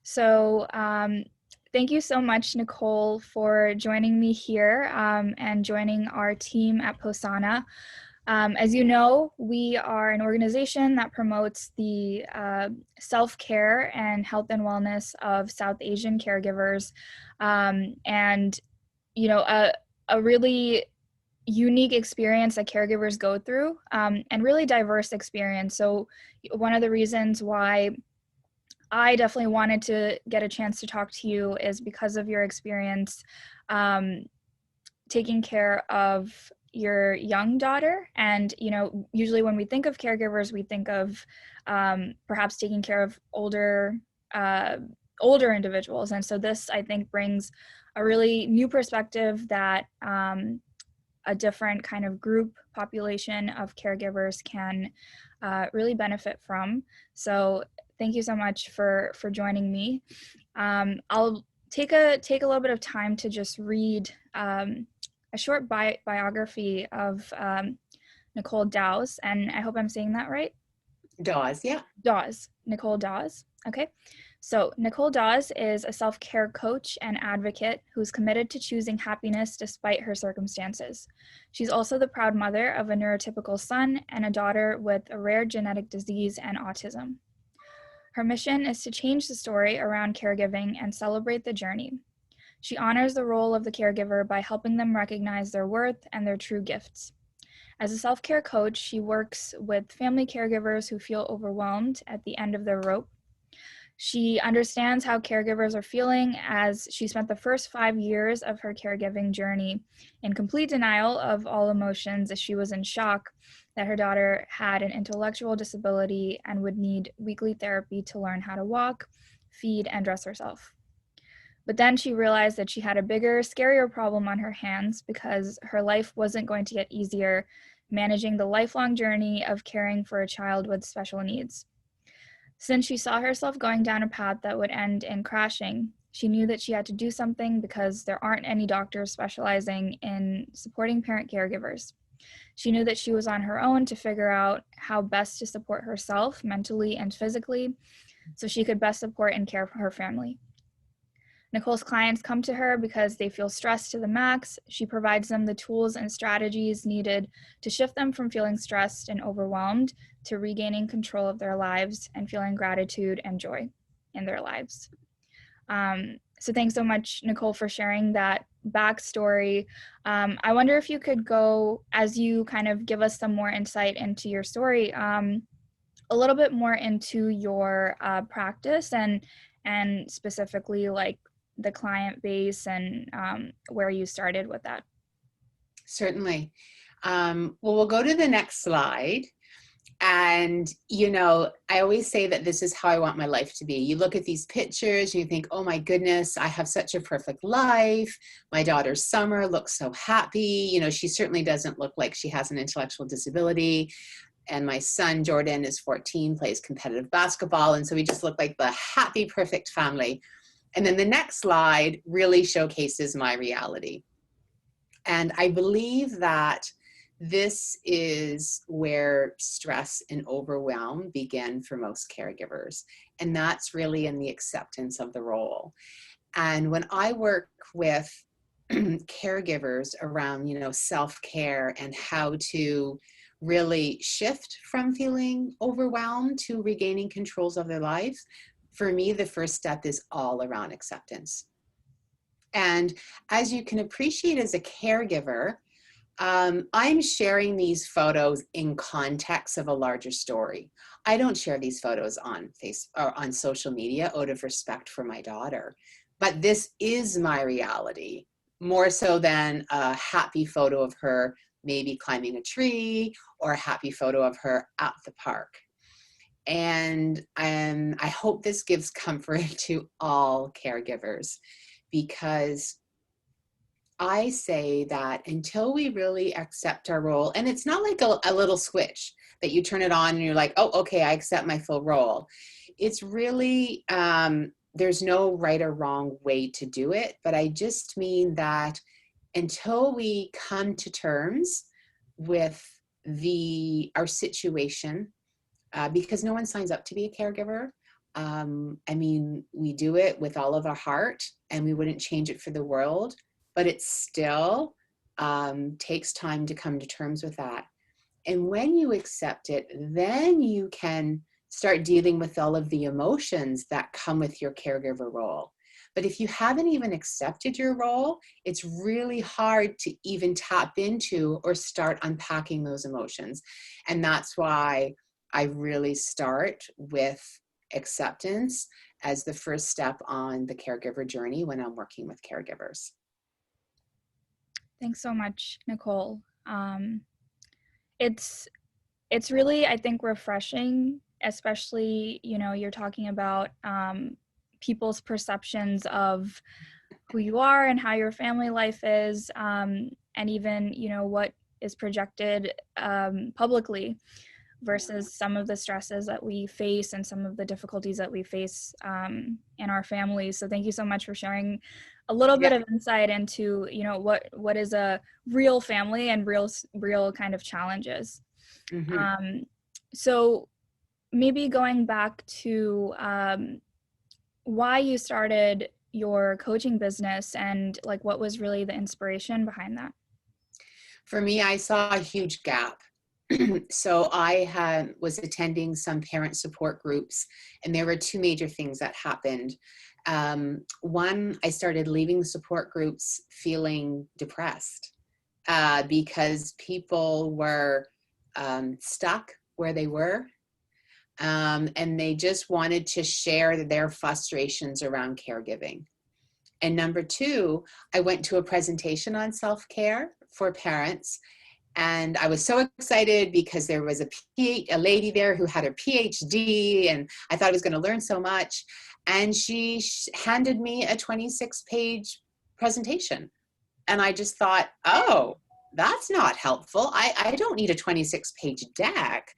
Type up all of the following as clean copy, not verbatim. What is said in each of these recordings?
So, thank you so much, Nicole, for joining me here and joining our team at Posana. As you know, we are an organization that promotes the self-care and health and wellness of South Asian caregivers. And, a really unique experience that caregivers go through and really diverse experience. So, one of the reasons why I definitely wanted to get a chance to talk to you is because of your experience taking care of your young daughter. And, usually when we think of caregivers, we think of perhaps taking care of older individuals. And so this, I think, brings a really new perspective that a different kind of group population of caregivers can really benefit from. So thank you so much for joining me. I'll take a little bit of time to just read a short biography of Nicole Dauz, and I hope I'm saying that right. Dauz, yeah. Dauz, Nicole Dauz. Okay. So Nicole Dauz is a self-care coach and advocate who's committed to choosing happiness despite her circumstances. She's also the proud mother of a neurotypical son and a daughter with a rare genetic disease and autism. Her mission is to change the story around caregiving and celebrate the journey. She honors the role of the caregiver by helping them recognize their worth and their true gifts. As a self-care coach, she works with family caregivers who feel overwhelmed at the end of their rope. She understands how caregivers are feeling, as she spent the first 5 years of her caregiving journey in complete denial of all emotions, as she was in shock that her daughter had an intellectual disability and would need weekly therapy to learn how to walk, feed, and dress herself. But then she realized that she had a bigger, scarier problem on her hands, because her life wasn't going to get easier managing the lifelong journey of caring for a child with special needs. Since she saw herself going down a path that would end in crashing, she knew that she had to do something, because there aren't any doctors specializing in supporting parent caregivers. She knew that she was on her own to figure out how best to support herself mentally and physically so she could best support and care for her family. Nicole's clients come to her because they feel stressed to the max. She provides them the tools and strategies needed to shift them from feeling stressed and overwhelmed to regaining control of their lives and feeling gratitude and joy in their lives. So thanks so much, Nicole, for sharing that backstory. I wonder if you could go, as you kind of give us some more insight into your story, a little bit more into your practice and specifically like the client base and where you started with that. Certainly. Well, we'll go to the next slide. And, I always say that this is how I want my life to be. You look at these pictures and you think, oh my goodness, I have such a perfect life. My daughter Summer looks so happy. She certainly doesn't look like she has an intellectual disability. And my son Jordan is 14, plays competitive basketball. And so we just look like the happy, perfect family. And then the next slide really showcases my reality. And I believe that this is where stress and overwhelm begin for most caregivers. And that's really in the acceptance of the role. And when I work with caregivers around, self-care and how to really shift from feeling overwhelmed to regaining controls of their lives, for me, the first step is all around acceptance. And as you can appreciate as a caregiver, I'm sharing these photos in context of a larger story. I don't share these photos on or on social media out of respect for my daughter, but this is my reality, more so than a happy photo of her maybe climbing a tree or a happy photo of her at the park. And I hope this gives comfort to all caregivers, because I say that until we really accept our role, and it's not like a little switch that you turn it on and you're like, oh, okay, I accept my full role. It's really, there's no right or wrong way to do it, but I just mean that until we come to terms with our situation, because no one signs up to be a caregiver. I mean, we do it with all of our heart and we wouldn't change it for the world, but it still takes time to come to terms with that. And when you accept it, then you can start dealing with all of the emotions that come with your caregiver role. But if you haven't even accepted your role, it's really hard to even tap into or start unpacking those emotions. And that's why I really start with acceptance as the first step on the caregiver journey when I'm working with caregivers. Thanks so much, Nicole. It's it's really, I think, refreshing, especially, you're talking about people's perceptions of who you are and how your family life is, and even, what is projected publicly versus some of the stresses that we face and some of the difficulties that we face in our families. So thank you so much for sharing a little bit Yeah. of insight into, what is a real family and real kind of challenges. Mm-hmm. So maybe going back to why you started your coaching business and like what was really the inspiration behind that. For me, I saw a huge gap. So I was attending some parent support groups, and there were two major things that happened. One, I started leaving the support groups feeling depressed because people were stuck where they were, and they just wanted to share their frustrations around caregiving. And number two, I went to a presentation on self-care for parents, and I was so excited because there was a lady there who had her PhD, and I thought I was going to learn so much. And she handed me a 26-page presentation. And I just thought, oh, that's not helpful. I don't need a 26-page deck.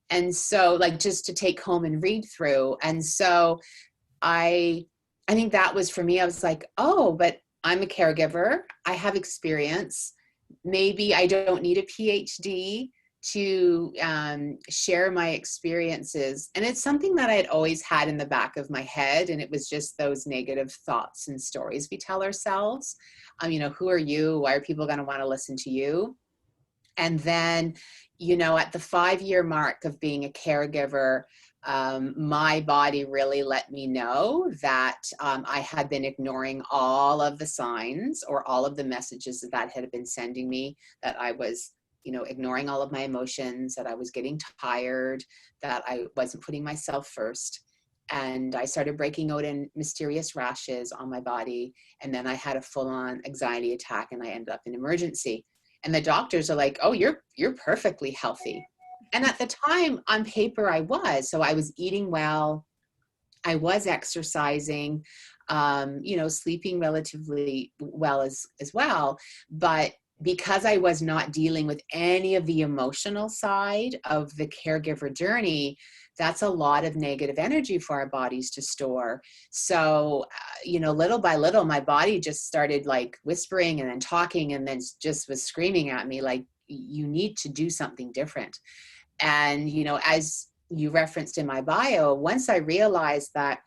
And so, like, just to take home and read through. And so I think that was for me. I was like, oh, but I'm a caregiver. I have experience. Maybe I don't need a PhD to share my experiences. And it's something that I had always had in the back of my head. And it was just those negative thoughts and stories we tell ourselves. Who are you? Why are people going to want to listen to you? And then, at the 5-year mark of being a caregiver, my body really let me know that I had been ignoring all of the signs or all of the messages that had been sending me, that I was, ignoring all of my emotions, that I was getting tired, that I wasn't putting myself first. And I started breaking out in mysterious rashes on my body. And then I had a full-on anxiety attack and I ended up in emergency. And the doctors are like, oh, you're perfectly healthy. And at the time, on paper, I was. So I was eating well, I was exercising, sleeping relatively well as well. But because I was not dealing with any of the emotional side of the caregiver journey, that's a lot of negative energy for our bodies to store. So, little by little, my body just started like whispering and then talking and then just was screaming at me like, you need to do something different. And, as you referenced in my bio, once I realized that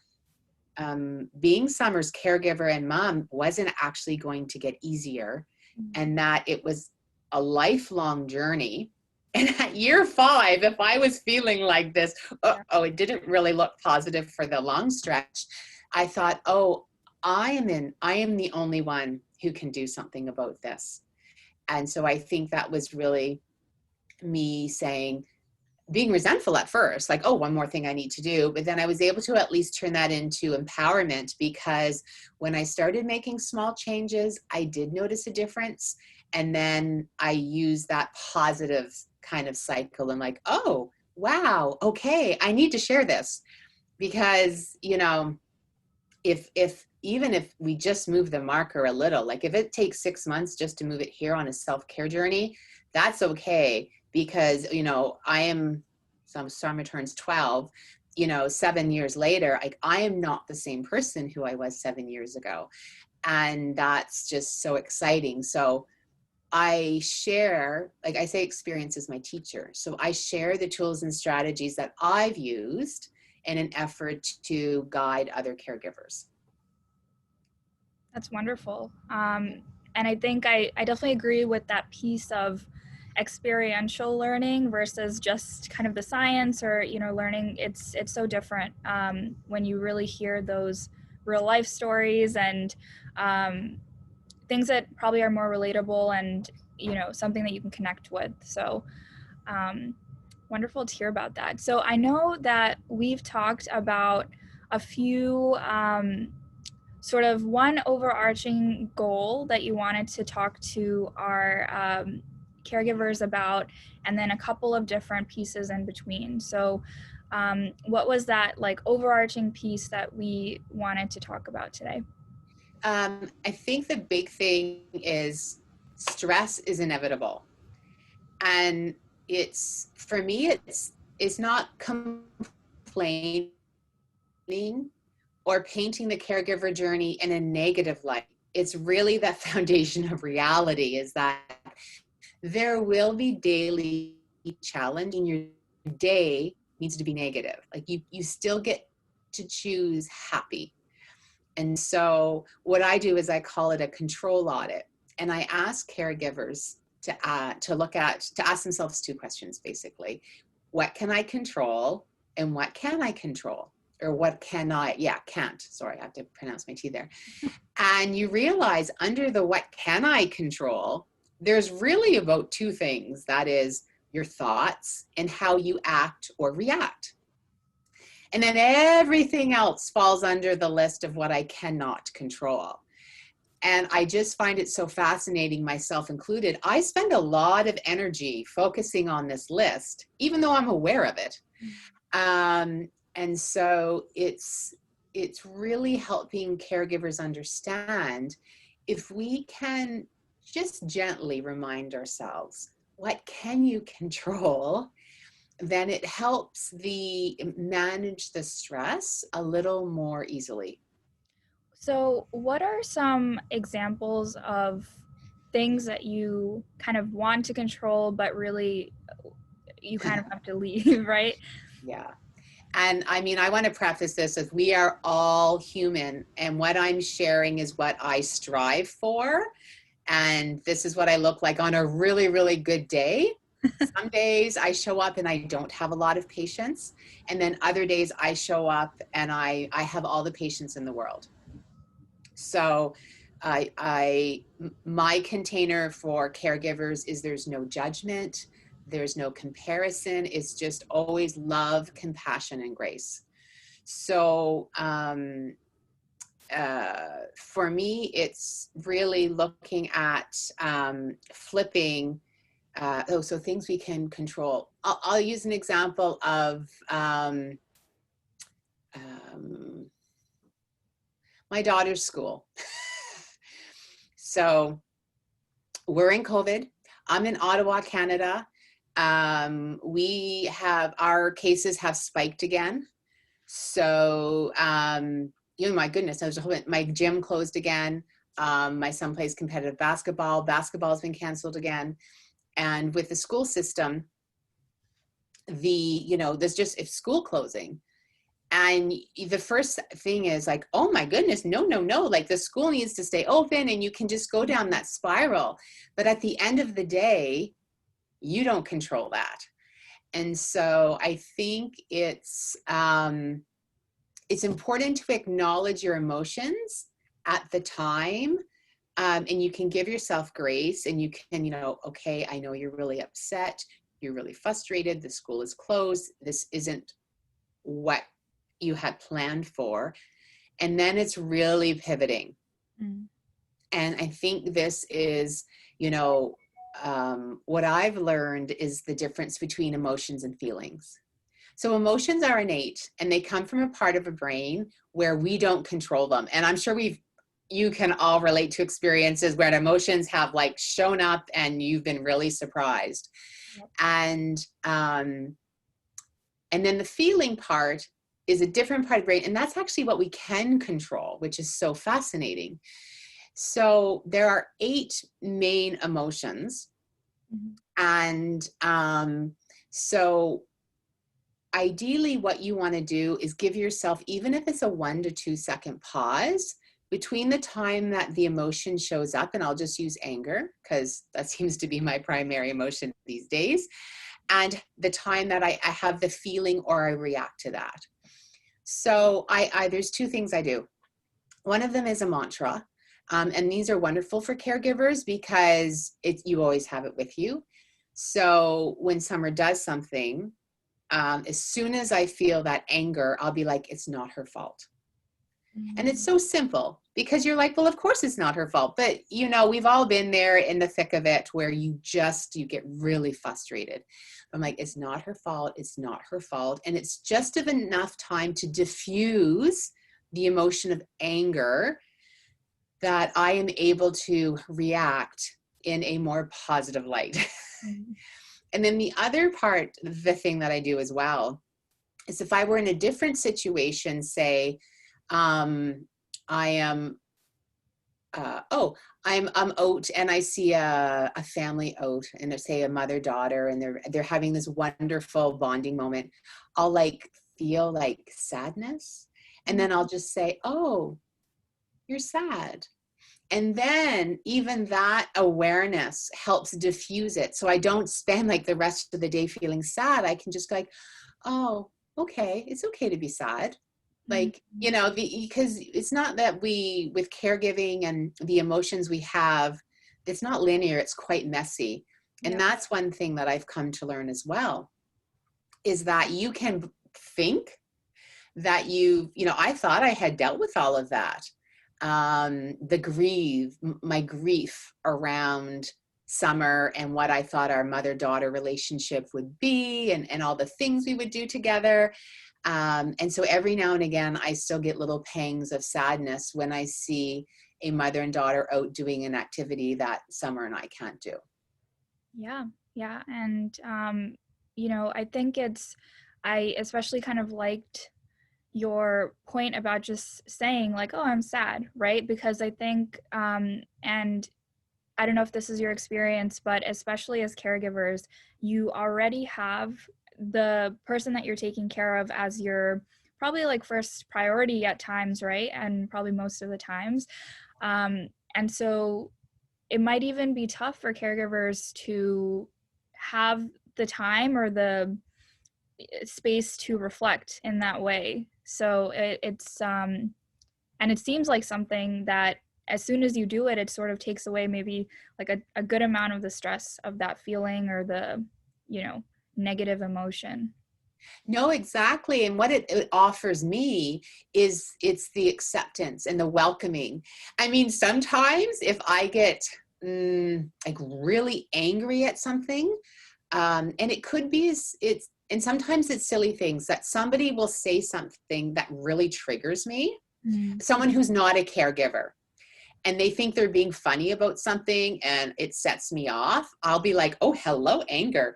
being Summer's caregiver and mom wasn't actually going to get easier, and that it was a lifelong journey. And at year 5, if I was feeling like this, it didn't really look positive for the long stretch. I thought, oh, I am the only one who can do something about this. And so I think that was really me being resentful at first, like, oh, one more thing I need to do. But then I was able to at least turn that into empowerment, because when I started making small changes, I did notice a difference. And then I used that positive kind of cycle and like, oh, wow, okay, I need to share this. Because, if even if we just move the marker a little, like if it takes 6 months just to move it here on a self-care journey, that's okay. Because Summer turns 12, 7 years later, like I am not the same person who I was 7 years ago. And that's just so exciting. So I share, like I say, experience is my teacher. So I share the tools and strategies that I've used in an effort to guide other caregivers. That's wonderful. And I think I definitely agree with that piece of experiential learning versus just kind of the science or, you know, learning. It's so different when you really hear those real life stories and things that probably are more relatable and, you know, something that you can connect with. So um, wonderful to hear about that. So I know that we've talked about a few sort of one overarching goal that you wanted to talk to our caregivers about, and then a couple of different pieces in between. So what was that like overarching piece that we wanted to talk about today? I think the big thing is stress is inevitable. And it's, for me, it's not complaining or painting the caregiver journey in a negative light. It's really that foundation of reality is that there will be daily challenge in your day needs to be negative. Like you still get to choose happy. And so what I do is I call it a control audit. And I ask caregivers to ask themselves two questions, basically. What can I control and what can I control? Or what can I, can't. Sorry, I have to pronounce my T there. And you realize under the what can I control, there's really about two things. That is your thoughts and how you act or react. And then everything else falls under the list of what I cannot control. And I just find it so fascinating, myself included. I spend a lot of energy focusing on this list, even though I'm aware of it. And so it's really helping caregivers understand if we can just gently remind ourselves, what can you control? Then it helps manage the stress a little more easily. So what are some examples of things that you kind of want to control but really you kind of have to leave, right? Yeah. And I mean, I want to preface this as we are all human, and what I'm sharing is what I strive for. And this is what I look like on a really, really good day. Some days I show up and I don't have a lot of patience. And then other days I show up and I have all the patience in the world. So my container for caregivers is there's no judgment, there's no comparison. It's just always love, compassion, and grace. So for me, it's really looking at flipping. So things we can control. I'll use an example of my daughter's school. So we're in COVID. I'm in Ottawa, Canada. Our cases have spiked again. So, my goodness, my gym closed again. My son plays competitive basketball. Basketball's been canceled again. And with the school system, there's just, if school closing, and the first thing is like, oh my goodness, no, like the school needs to stay open, and you can just go down that spiral. But at the end of the day, you don't control that. And so I think it's important to acknowledge your emotions at the time. And you can give yourself grace, and you can, okay, I know you're really upset. You're really frustrated. The school is closed. This isn't what you had planned for. And then it's really pivoting. And I think this is, what I've learned is the difference between emotions and feelings. So emotions are innate, and they come from a part of a brain where we don't control them. And I'm sure you can all relate to experiences where emotions have like shown up and you've been really surprised. Yep. And then the feeling part is a different part of the brain. And that's actually what we can control, which is so fascinating. So there are 8 main emotions. Mm-hmm. And so ideally what you want to do is give yourself, even if it's a 1 to 2 second pause between the time that the emotion shows up, and I'll just use anger because that seems to be my primary emotion these days, and the time that I have the feeling or I react to that. So there's two things I do. One of them is a mantra, and these are wonderful for caregivers because you always have it with you. So when Summer does something, as soon as I feel that anger, I'll be like, it's not her fault. And it's so simple because you're like, well, of course it's not her fault. But, you know, we've all been there in the thick of it where you get really frustrated. I'm like, it's not her fault. It's not her fault. And it's just enough time to diffuse the emotion of anger that I am able to react in a more positive light. And then the other part, the thing that I do as well, is if I were in a different situation, say, I am, I'm out and I see a family out, and they say a mother-daughter, and they're having this wonderful bonding moment. I'll like feel like sadness, and then I'll just say, oh, you're sad. And then even that awareness helps diffuse it. So I don't spend like the rest of the day feeling sad. I can just go like, oh, okay, it's okay to be sad. Like, you know, because it's not that with caregiving and the emotions we have, it's not linear, it's quite messy. And that's one thing that I've come to learn as well, is that you can think that I thought I had dealt with all of that. My grief around Summer and what I thought our mother-daughter relationship would be, and all the things we would do together. And so every now and again, I still get little pangs of sadness when I see a mother and daughter out doing an activity that Summer and I can't do. Yeah. And, I think I especially kind of liked your point about just saying like, oh, I'm sad, right? Because I think, and I don't know if this is your experience, but especially as caregivers, you already have the person that you're taking care of as your probably like first priority at times, right? And probably most of the times. And so it might even be tough for caregivers to have the time or the space to reflect in that way. So it's and it seems like something that as soon as you do it, it sort of takes away maybe like a good amount of the stress of that feeling or the, negative emotion. No, exactly. And what it offers me is it's the acceptance and the welcoming. I mean, sometimes if I get like really angry at something, and it could be, and sometimes it's silly things that somebody will say something that really triggers me, someone who's not a caregiver, and they think they're being funny about something and it sets me off, I'll be like, oh, hello, anger.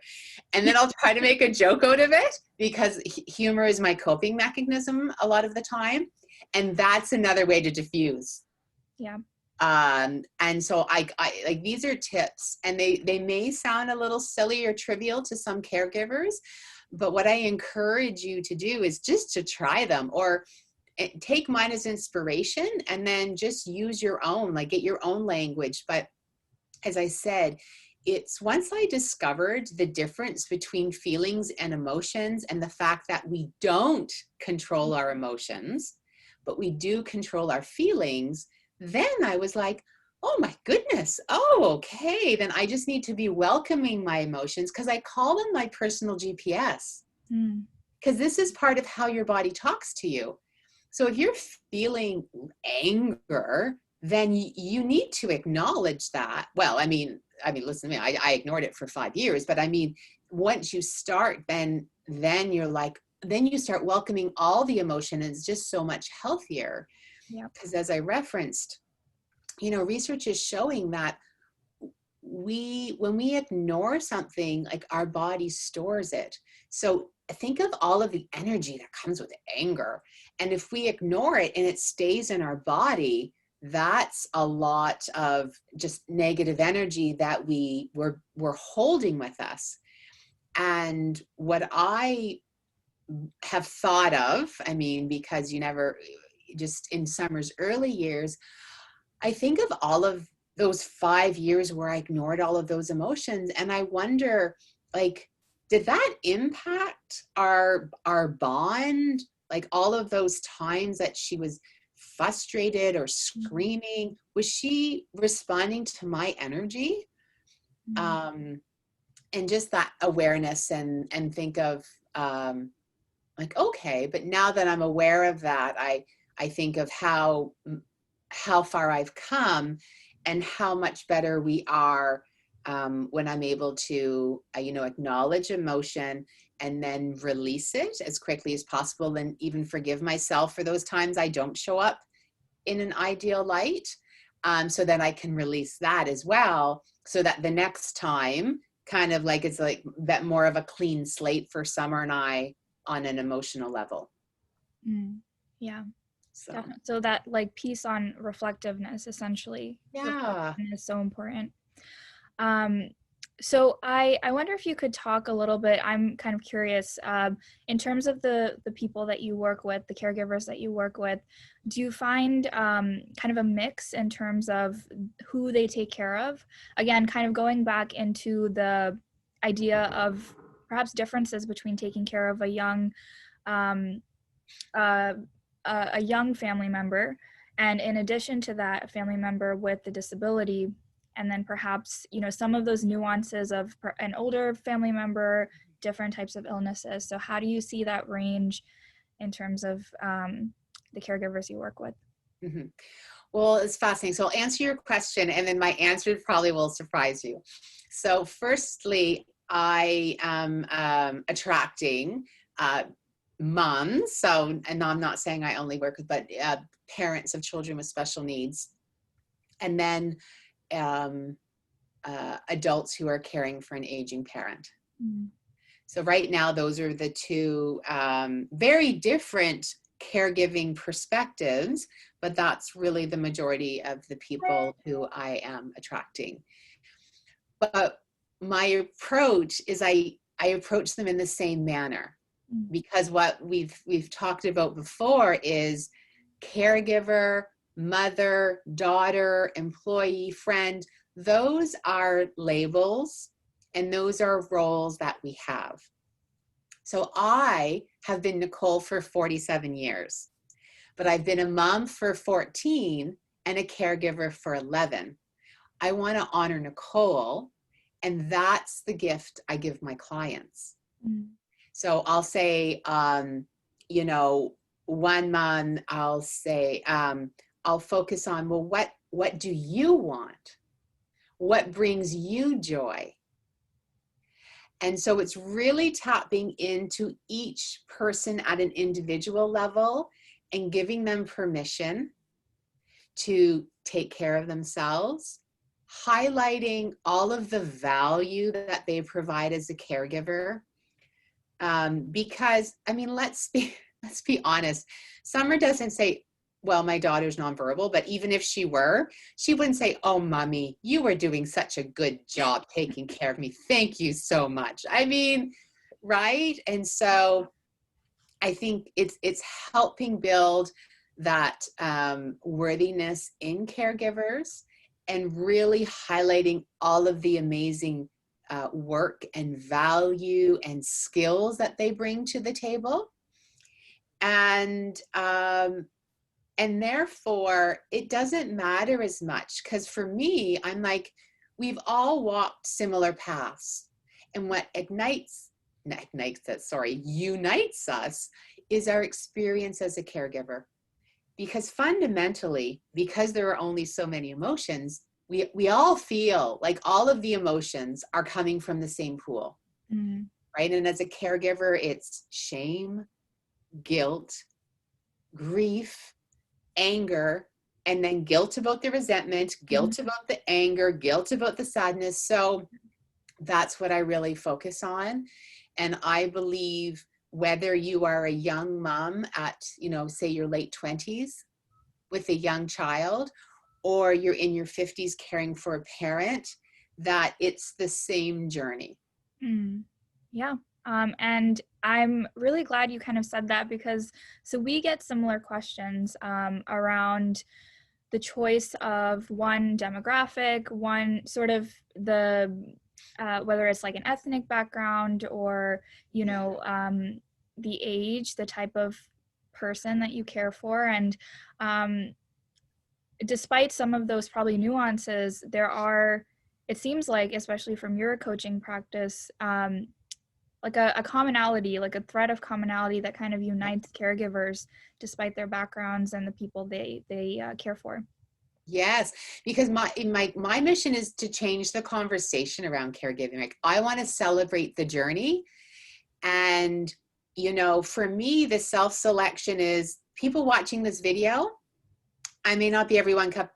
And then I'll try to make a joke out of it because humor is my coping mechanism a lot of the time. And that's another way to diffuse. Yeah. And so I like, these are tips, and they may sound a little silly or trivial to some caregivers, but what I encourage you to do is just to try them, or take mine as inspiration and then just use your own, like get your own language. But as I said, it's once I discovered the difference between feelings and emotions, and the fact that we don't control our emotions, but we do control our feelings, then I was like, oh my goodness, oh, okay, then I just need to be welcoming my emotions, because I call them my personal GPS, because this is part of how your body talks to you. So if you're feeling anger, then you need to acknowledge that. Well, I mean, listen to me, I ignored it for 5 years, but I mean, once you start, then you're like, then you start welcoming all the emotion, and it's just so much healthier. Yeah. Because as I referenced, research is showing that when we ignore something, like our body stores it. So think of all of the energy that comes with anger. And if we ignore it and it stays in our body, that's a lot of just negative energy that we're holding with us. And what I have thought of, I mean, because you never, just in Summer's early years, I think of all of those 5 years where I ignored all of those emotions. And I wonder, like, did that impact our bond? Like all of those times that she was frustrated or screaming, was she responding to my energy? And just that awareness, and think of, like, okay, but now that I'm aware of that, I think of how far I've come and how much better we are, when I'm able to, acknowledge emotion and then release it as quickly as possible, and even forgive myself for those times I don't show up in an ideal light, so that I can release that as well, so that the next time kind of like it's like that, more of a clean slate for Summer and I on an emotional level. Yeah, So definitely. So that like piece on reflectiveness, essentially, yeah. reflection is so important. So I wonder if you could talk a little bit. I'm kind of curious, in terms of the people that you work with, the caregivers that you work with. Do you find kind of a mix in terms of who they take care of? Again, kind of going back into the idea of perhaps differences between taking care of um, uh, a young family member, and in addition to that, a family member with a disability, and then perhaps some of those nuances of an older family member, different types of illnesses. So how do you see that range in terms of the caregivers you work with? Mm-hmm. Well, it's fascinating. So I'll answer your question, and then my answer probably will surprise you. So firstly, I am attracting moms. So, and I'm not saying I only work with, but parents of children with special needs, and then um, adults who are caring for an aging parent. So right now, those are the two very different caregiving perspectives, but that's really the majority of the people who I am attracting. But my approach is I approach them in the same manner, because what we've talked about before is caregiver, mother, daughter, employee, friend. Those are labels, and those are roles that we have. So I have been Nicole for 47 years, but I've been a mom for 14 and a caregiver for 11. I want to honor Nicole, and that's the gift I give my clients. So I'll say, one month I'll say, I'll focus on, well, what do you want? What brings you joy? And so it's really tapping into each person at an individual level and giving them permission to take care of themselves, highlighting all of the value that they provide as a caregiver. Because, I mean, let's be honest. Summer doesn't say, well, my daughter's nonverbal, but even if she were, she wouldn't say, oh, mommy, you were doing such a good job taking care of me. Thank you so much. I mean, right? And so I think it's helping build that worthiness in caregivers, and really highlighting all of the amazing work and value and skills that they bring to the table. And therefore, it doesn't matter as much, because for me, I'm like, we've all walked similar paths. And what unites us is our experience as a caregiver. Because fundamentally, because there are only so many emotions, we all feel like all of the emotions are coming from the same pool, right? And as a caregiver, it's shame, guilt, grief, anger, and then guilt about the resentment, guilt about the anger, guilt about the sadness. So that's what I really focus on. And I believe whether you are a young mom at, say your late 20s with a young child, or you're in your 50s caring for a parent, that it's the same journey. Yeah. And I'm really glad you kind of said that, because so we get similar questions around the choice of one demographic, one sort of the whether it's like an ethnic background or, you know, the age, the type of person that you care for. And despite some of those probably nuances, there are, it seems like, especially from your coaching practice, like a commonality, like a thread of commonality that kind of unites caregivers despite their backgrounds and the people they care for. Yes, because my mission is to change the conversation around caregiving. Like, I want to celebrate the journey. And, you know, for me, the self-selection is people watching this video. I may not be everyone cup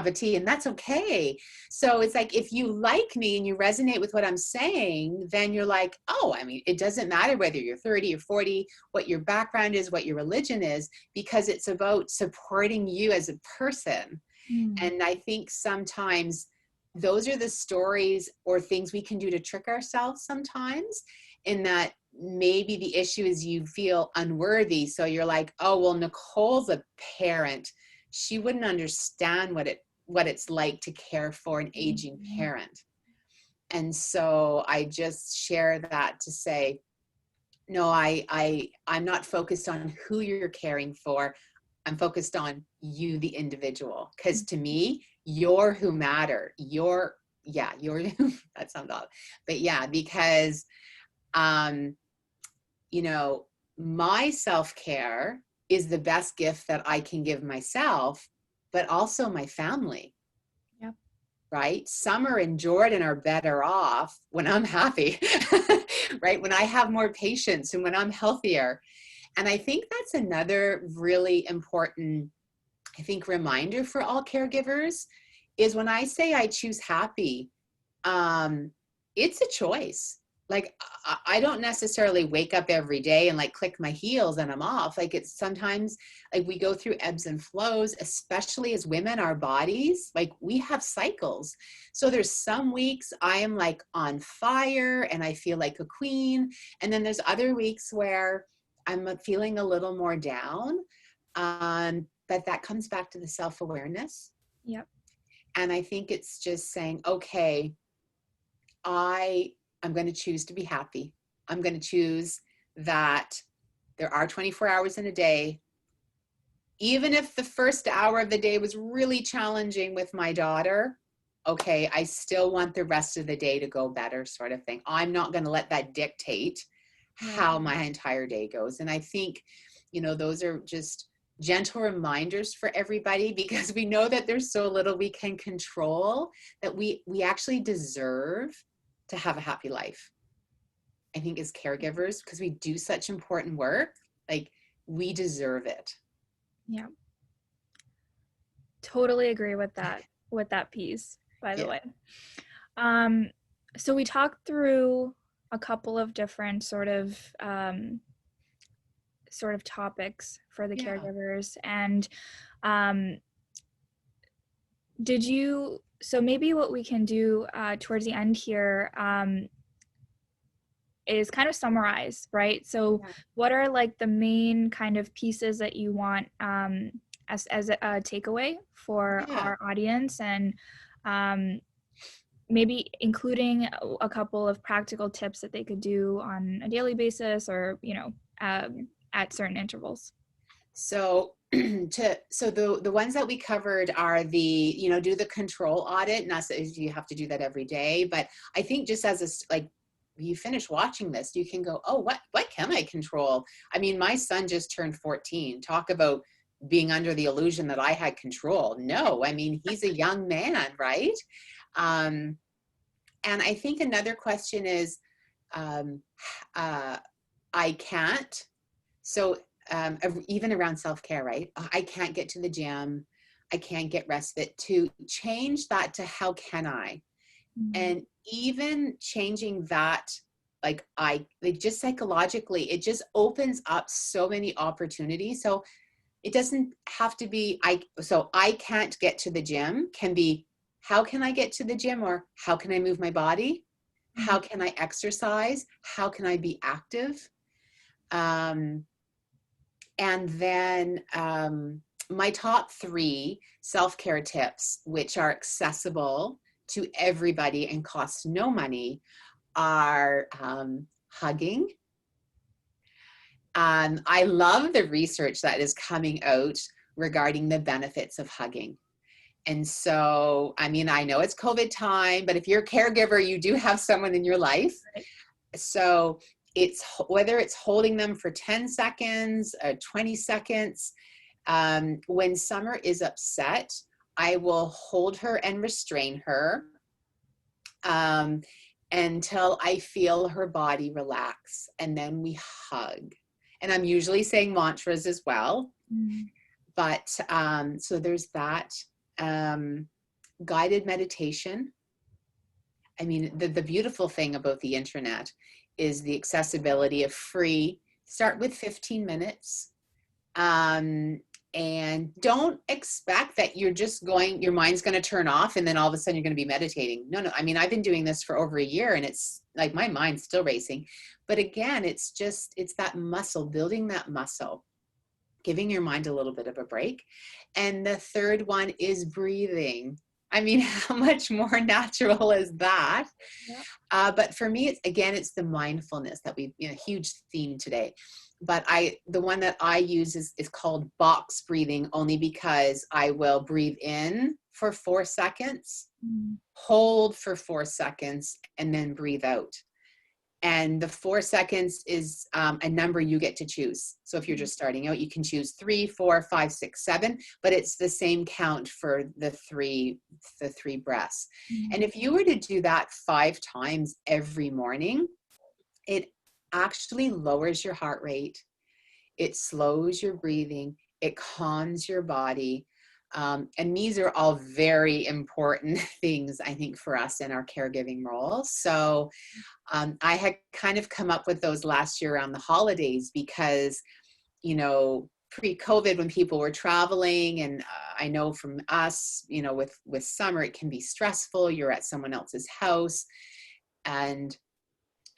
of tea, and that's okay. So it's like, if you like me and you resonate with what I'm saying, then you're like, oh, I mean, it doesn't matter whether you're 30 or 40, what your background is, what your religion is, because it's about supporting you as a person. Mm. And I think sometimes those are the stories or things we can do to trick ourselves sometimes, in that maybe the issue is you feel unworthy. So you're like, oh, well, Nicole's a parent. She wouldn't understand what it's like to care for an aging parent. And so I just share that to say, no, I'm not focused on who you're caring for. I'm focused on you, the individual. Because to me, you're who matter. You're that sounds odd. But yeah, because you know, my self-care is the best gift that I can give myself, but also my family. Yep. Right? Summer and Jordan are better off when I'm happy, right? When I have more patience and when I'm healthier. And I think that's another really important, I think, reminder for all caregivers is when I say I choose happy, it's a choice. Like, I don't necessarily wake up every day and like click my heels and I'm off. Like, it's sometimes like we go through ebbs and flows, especially as women, our bodies, like we have cycles. So there's some weeks I am like on fire and I feel like a queen. And then there's other weeks where I'm feeling a little more down. But that comes back to the self-awareness. Yep. And I think it's just saying, okay, I'm going to choose to be happy. I'm going to choose that there are 24 hours in a day. Even if the first hour of the day was really challenging with my daughter, okay, I still want the rest of the day to go better, sort of thing. I'm not going to let that dictate Right. how my entire day goes. And I think, you know, those are just gentle reminders for everybody, because we know that there's so little we can control, that we actually deserve to have a happy life. I think as caregivers, because we do such important work, like, we deserve it. Yeah. Totally agree with that piece, by the Yeah. way. So we talked through a couple of different sort of topics for the Yeah. caregivers. And did you, so maybe what we can do towards the end here is kind of summarize, right? So Yeah. what are like the main kind of pieces that you want as a takeaway for Yeah. our audience, and maybe including a couple of practical tips that they could do on a daily basis, or, you know, at certain intervals. So so the ones that we covered are the, you know, do the control audit. Not that you have to do that every day, but I think just as a, like, you finish watching this, you can go, oh, what can I control? I mean, my son just turned 14. Talk about being under the illusion that I had control. No, I mean, he's a young man, right? And I think another question is, um, I can't. So even around self-care, right? I can't get to the gym. I can't get respite. To change that to how can I? Mm. And even changing that, like, just psychologically, it just opens up so many opportunities. So it doesn't have to be, so I can't get to the gym can be, how can I get to the gym, or how can I move my body? How can I exercise? How can I be active? And then my top 3 self-care tips, which are accessible to everybody and cost no money, are hugging. I love the research that is coming out regarding the benefits of hugging. And so, I mean, I know it's COVID time, but if you're a caregiver, you do have someone in your life. Right. So it's whether it's holding them for 10 seconds, 20 seconds. When Summer is upset, I will hold her and restrain her until I feel her body relax. And then we hug. And I'm usually saying mantras as well. But so there's that. Guided meditation. I mean, the beautiful thing about the internet is the accessibility of free. Start with 15 minutes. And don't expect that you're just going, your mind's going to turn off and then all of a sudden you're going to be meditating. No. I mean, I've been doing this for over a year and it's like my mind's still racing. But again, it's that muscle, building that muscle, giving your mind a little bit of a break. And the third one is breathing. I mean, how much more natural is that? Yeah. But for me, it's the mindfulness that we, huge theme today. But the one that I use is called box breathing, only because I will breathe in for 4 seconds, hold for 4 seconds, and then breathe out. And the 4 seconds is a number you get to choose. So if you're just starting out, you can choose 3, 4, 5, 6, 7, but it's the same count for the three breaths. And if you were to do that 5 times every morning, it actually lowers your heart rate. It slows your breathing. It calms your body. And these are all very important things, I think, for us in our caregiving role. So I had kind of come up with those last year around the holidays because, pre-COVID when people were traveling, and I know from us, with summer, it can be stressful. You're at someone else's house. And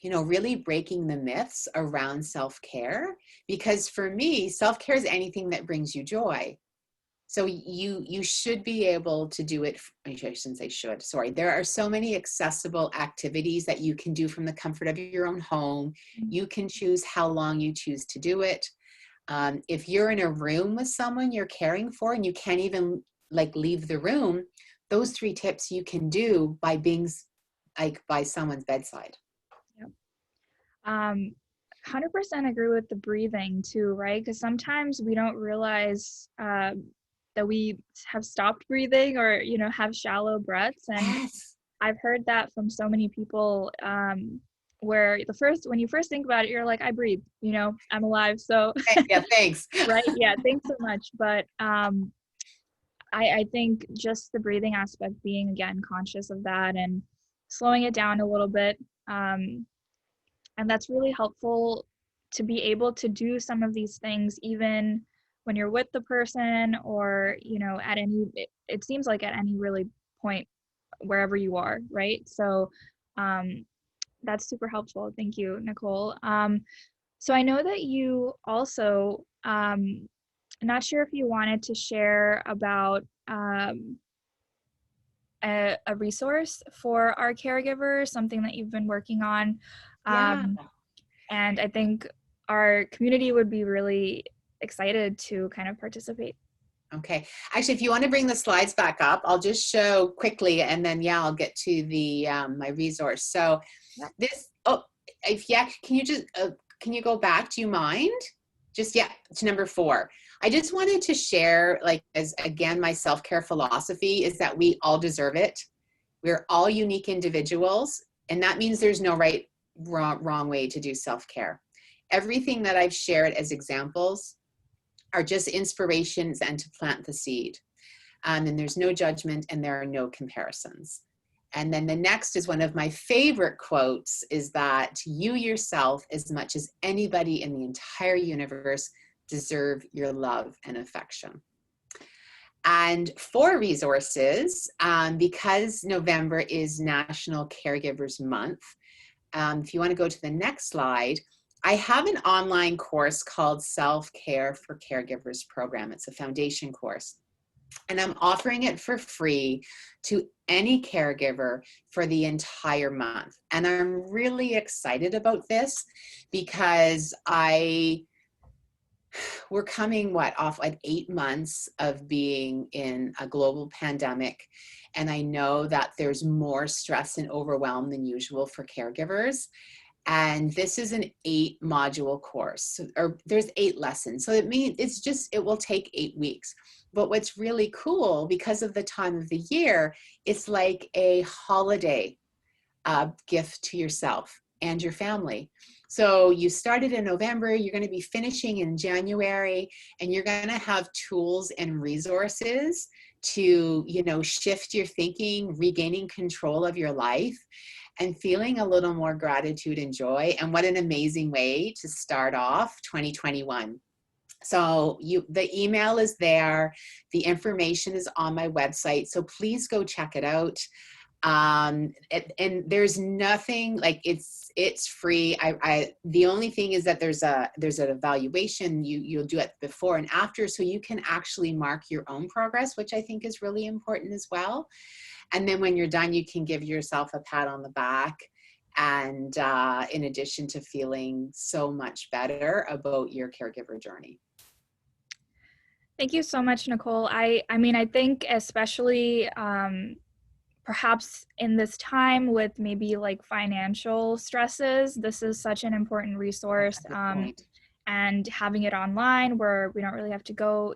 really breaking the myths around self-care, because for me, self-care is anything that brings you joy. So you should be able to do it. I shouldn't say should, sorry. There are so many accessible activities that you can do from the comfort of your own home. You can choose how long you choose to do it. If you're in a room with someone you're caring for and you can't even leave the room, those 3 tips you can do by being by someone's bedside. 100% agree with the breathing too, right? Because sometimes we don't realize that we have stopped breathing or, have shallow breaths. And Yes. I've heard that from so many people where when you first think about it, you're like, I breathe, I'm alive. So Yeah, thanks. Right. Yeah. Thanks so much. But I think just the breathing aspect, being again conscious of that and slowing it down a little bit. And that's really helpful to be able to do some of these things, even when you're with the person or, at it seems like at any really point, wherever you are, right? So that's super helpful. Thank you, Nicole. So I know that you also, not sure if you wanted to share about a resource for our caregivers, something that you've been working on. Yeah. And I think our community would be really excited to kind of participate. Okay. Actually, if you want to bring the slides back up, I'll just show quickly and then, I'll get to the my resource. So this, can you go back? Do you mind? Just, to number 4. I just wanted to share, as again, my self-care philosophy is that we all deserve it. We're all unique individuals. And that means there's no wrong way to do self-care. Everything that I've shared as examples are just inspirations and to plant the seed. And there's no judgment and there are no comparisons. And then the next is one of my favorite quotes, is that you yourself, as much as anybody in the entire universe, deserve your love and affection. And for resources, because November is National Caregivers Month, if you want to go to the next slide, I have an online course called Self-Care for Caregivers program. It's a foundation course. And I'm offering it for free to any caregiver for the entire month. And I'm really excited about this because we're coming off like 8 months of being in a global pandemic. And I know that there's more stress and overwhelm than usual for caregivers. And this is an 8-module course, or there's 8 lessons. So it means it will take 8 weeks. But what's really cool, because of the time of the year, it's like a holiday gift to yourself and your family. So you started in November, you're going to be finishing in January, and you're going to have tools and resources to, shift your thinking, regaining control of your life, and feeling a little more gratitude and joy. And what an amazing way to start off 2021. So the email is there. The information is on my website. So please go check it out. And there's nothing, like, it's free. The only thing is that there's an evaluation. You'll do it before and after, so you can actually mark your own progress, which I think is really important as well. And then when you're done, you can give yourself a pat on the back. And in addition to feeling so much better about your caregiver journey. Thank you so much, Nicole. I mean, I think especially perhaps in this time with maybe like financial stresses, this is such an important resource. And having it online where we don't really have to go,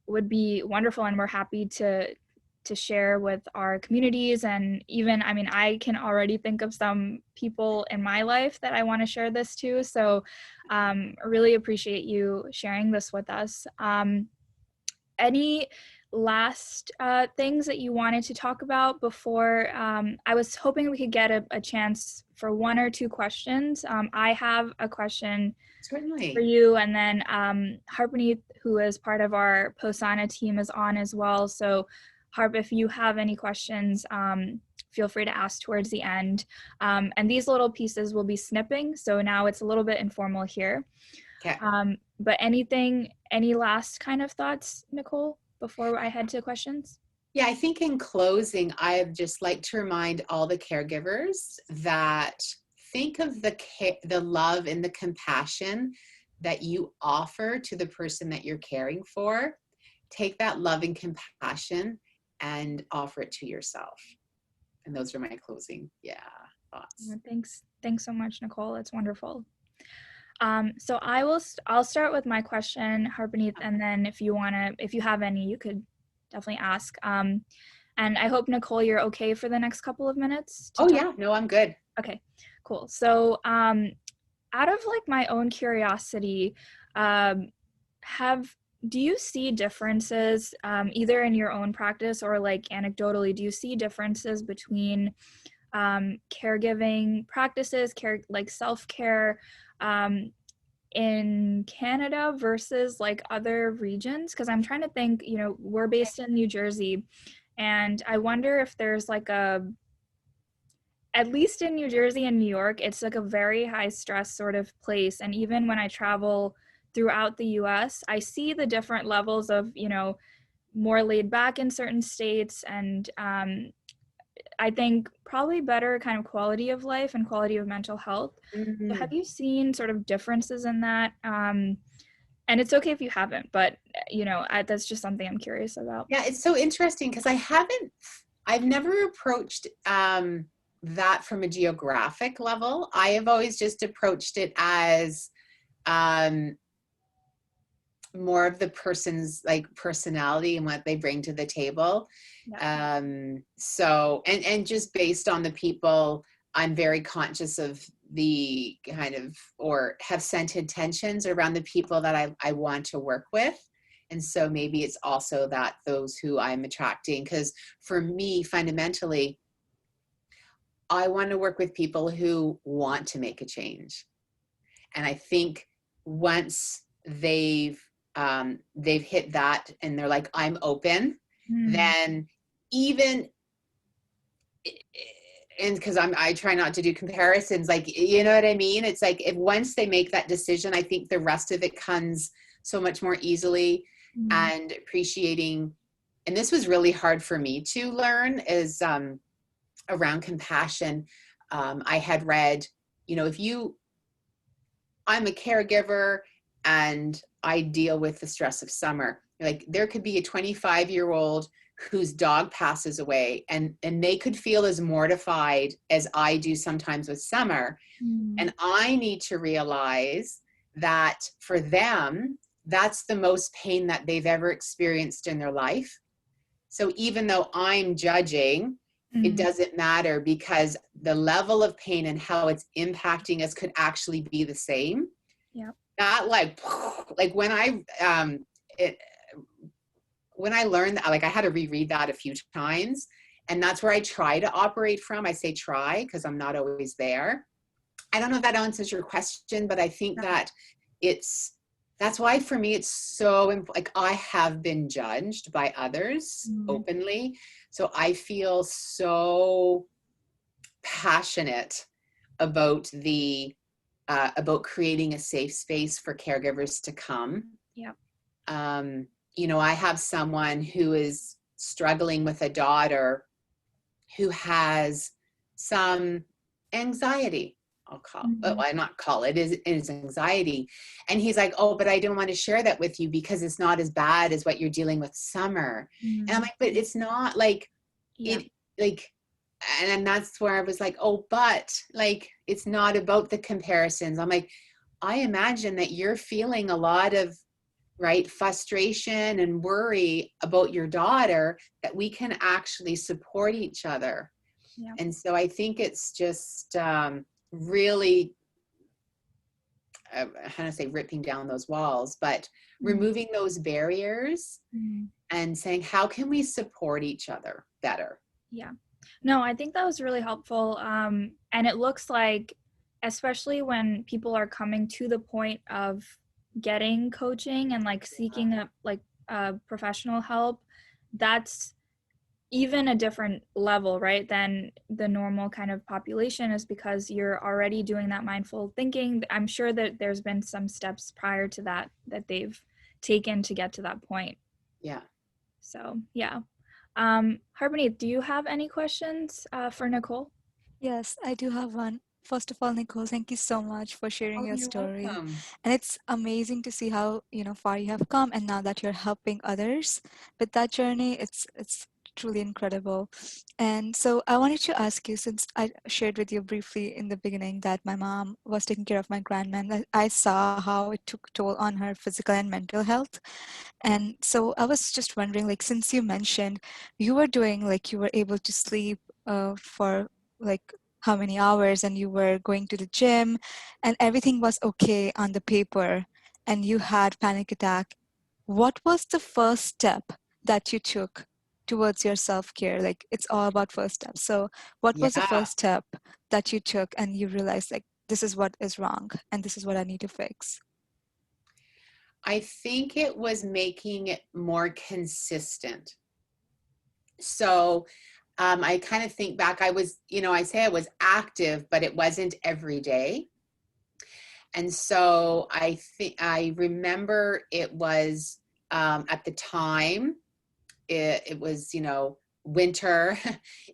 would be wonderful. And we're happy to share with our communities. And even, I mean, I can already think of some people in my life that I want to share this to. So I really appreciate you sharing this with us. Any last things that you wanted to talk about before? I was hoping we could get a chance for 1 or 2 questions. I have a question Certainly for you, and then Harpreet, who is part of our Posana team, is on as well. So Harp, if you have any questions, feel free to ask towards the end. And these little pieces will be snipping, so now it's a little bit informal here. Okay. But any last kind of thoughts, Nicole, before I head to questions? Yeah, I think in closing, I'd just like to remind all the caregivers that think of the love and the compassion that you offer to the person that you're caring for. Take that love and compassion and offer it to yourself. And those are my closing, thoughts. Thanks so much, Nicole. It's wonderful. So I'll start with my question, Harpreet, and then if you have any, you could definitely ask. And I hope, Nicole, you're okay for the next couple of minutes to talk? Yeah, no, I'm good. Okay, cool. So out of like my own curiosity, do you see differences either in your own practice or like anecdotally, do you see differences between caregiving practices, like self-care in Canada versus like other regions? Because I'm trying to think, we're based in New Jersey, and I wonder if there's like at least in New Jersey and New York, it's like a very high stress sort of place. And even when I travel throughout the US, I see the different levels of, more laid back in certain states, and I think probably better kind of quality of life and quality of mental health. Mm-hmm. So have you seen sort of differences in that? And it's okay if you haven't, but that's just something I'm curious about. Yeah, it's so interesting because I've never approached that from a geographic level. I have always just approached it as more of the person's like personality and what they bring to the table. Yeah. So, and just based on the people, I'm very conscious of the kind of, or have set intentions around the people that I want to work with. And so maybe it's also that those who I'm attracting, because for me, fundamentally, I want to work with people who want to make a change. And I think once they've hit that and they're like, I'm open, then even and because I try not to do comparisons, like, you know what I mean? It's like, if once they make that decision, I think the rest of it comes so much more easily. Mm. And appreciating, and this was really hard for me to learn, is around compassion. I had read, you know, I'm a caregiver and I deal with the stress of summer. Like, there could be a 25-year-old whose dog passes away, and they could feel as mortified as I do sometimes with summer. Mm. And I need to realize that for them, that's the most pain that they've ever experienced in their life. So even though I'm judging, it Mm. doesn't matter, because the level of pain and how it's impacting us could actually be the same. Yeah. Not like when it when I learned that, like, I had to reread that a few times, and that's where I try to operate from. I say try because I'm not always there. I don't know if that answers your question, but I think that that's why for me it's so like, I have been judged by others Mm. openly, so I feel so passionate about about creating a safe space for caregivers to come. Yeah. You know, I have someone who is struggling with a daughter who has some anxiety. Mm. I not call it, it is anxiety. And he's like, oh, but I don't want to share that with you because it's not as bad as what you're dealing with summer. And I'm Mm. like, but it's not like Yeah. it, like, and then that's where I was like, oh, but like, it's not about the comparisons. I'm like, I imagine that you're feeling a lot of, right, frustration and worry about your daughter, that we can actually support each other. Yeah. And so I think it's just really, I don't want to say ripping down those walls, but Mm. removing those barriers Mm. and saying, how can we support each other better? Yeah. No, I think that was really helpful. And it looks like, especially when people are coming to the point of getting coaching and like seeking a like professional help, that's even a different level, right, than the normal kind of population, is because you're already doing that mindful thinking. I'm sure that there's been some steps prior to that that they've taken to get to that point. Yeah. So yeah. Harmony, do you have any questions for Nicole? Yes, I do have one. First of all, Nicole, thank you so much for sharing Oh, your you're story. welcome. And it's amazing to see how, far you have come and now that you're helping others with that journey, it's truly incredible. And so I wanted to ask you, since I shared with you briefly in the beginning that my mom was taking care of my grandma, and I saw how it took toll on her physical and mental health. And so I was just wondering, like, since you mentioned you were doing, like, you were able to sleep for like how many hours, and you were going to the gym, and everything was okay on the paper, and you had panic attack. What was the first step that you took towards your self-care? Like, it's all about first steps. So what was the Yeah. first step that you took and you realized, like, this is what is wrong and this is what I need to fix? I think it was making it more consistent. So I kind of think back, I was, I say I was active, but it wasn't every day. And so I remember it was at the time, it was, winter.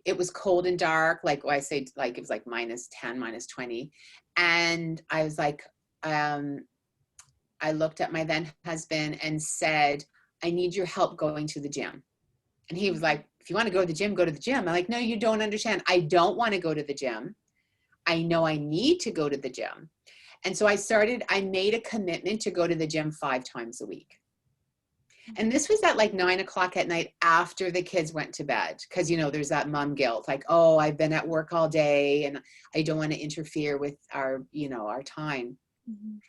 It was cold and dark. Like, I say, like, it was like -10, -20. And I was like, I looked at my then husband and said, I need your help going to the gym. And he was like, if you want to go to the gym, go to the gym. I'm like, no, you don't understand. I don't want to go to the gym. I know I need to go to the gym. And so I made a commitment to go to the gym 5 times a week. And this was at like 9 o'clock at night after the kids went to bed. Cause there's that mom guilt, like, oh, I've been at work all day and I don't want to interfere with our time. Mhm.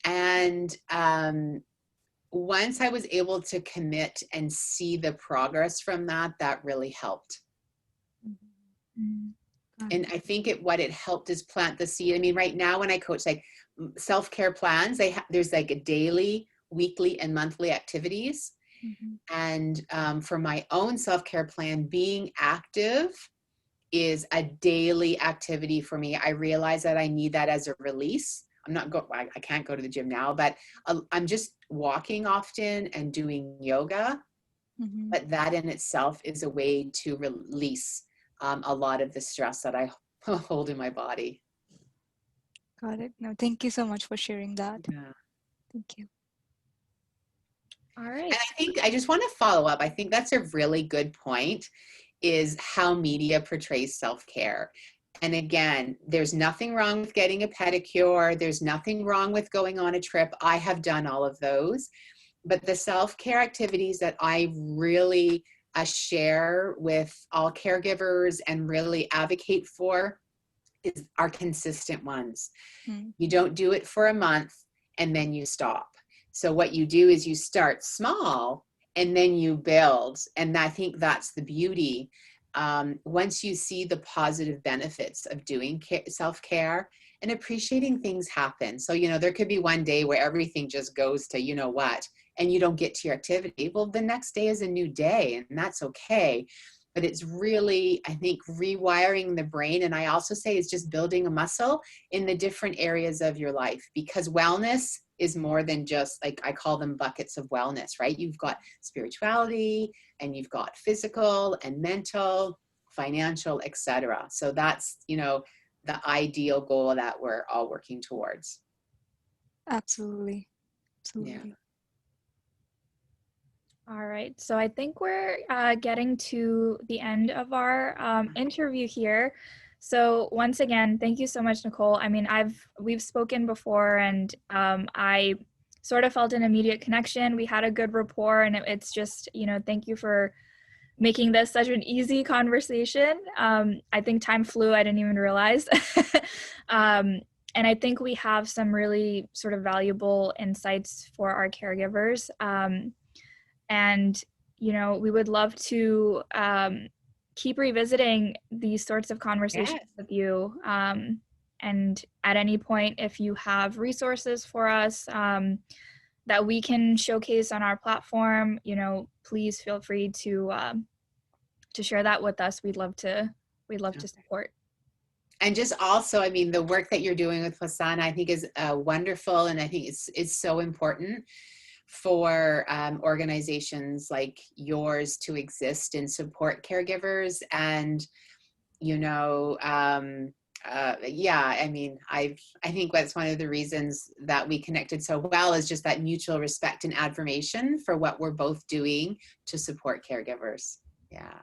And once I was able to commit and see the progress from that, that really helped. Mhm. Got And it. I think what it helped is plant the seed. I mean, right now when I coach, like, self-care plans, there's like a daily, weekly, and monthly activities. Mhm. And for my own self-care plan, being active is a daily activity for me. I realize that I need that as a release. I can't go to the gym now, but I'm just walking often and doing yoga. Mm-hmm. But that in itself is a way to release a lot of the stress that I hold in my body. Got it. No, thank you so much for sharing that. Yeah. Thank you. All And right. I think I just want to follow up. I think that's a really good point, is how media portrays self-care. And again, there's nothing wrong with getting a pedicure. There's nothing wrong with going on a trip. I have done all of those. But the self-care activities that I really share with all caregivers and really advocate for are consistent ones. Mm. You don't do it for a month and then you stop. So what you do is you start small and then you build. And I think that's the beauty. Once you see the positive benefits of doing self-care and appreciating things happen. So, there could be one day where everything just goes to, what, and you don't get to your activity. Well, the next day is a new day, and that's okay. But it's really, I think, rewiring the brain. And I also say it's just building a muscle in the different areas of your life, because wellness is more than just, like, I call them buckets of wellness, right? You've got spirituality, and you've got physical and mental, financial, etc. So that's, the ideal goal that we're all working towards. Absolutely. Yeah. Absolutely. All right. So I think we're getting to the end of our interview here. So once again, thank you so much, Nicole. I mean, we've spoken before, and I sort of felt an immediate connection. We had a good rapport, and it's just, thank you for making this such an easy conversation. I think time flew. I didn't even realize. And I think we have some really sort of valuable insights for our caregivers. And, we would love to keep revisiting these sorts of conversations Yes. with you. And at any point, if you have resources for us that we can showcase on our platform, please feel free to share that with us. We'd love to support. And just also, I mean, the work that you're doing with Hosanna, I think is wonderful. And I think it's so important for organizations like yours to exist and support caregivers. And, yeah, I mean, I think that's one of the reasons that we connected so well, is just that mutual respect and admiration for what we're both doing to support caregivers. Yeah.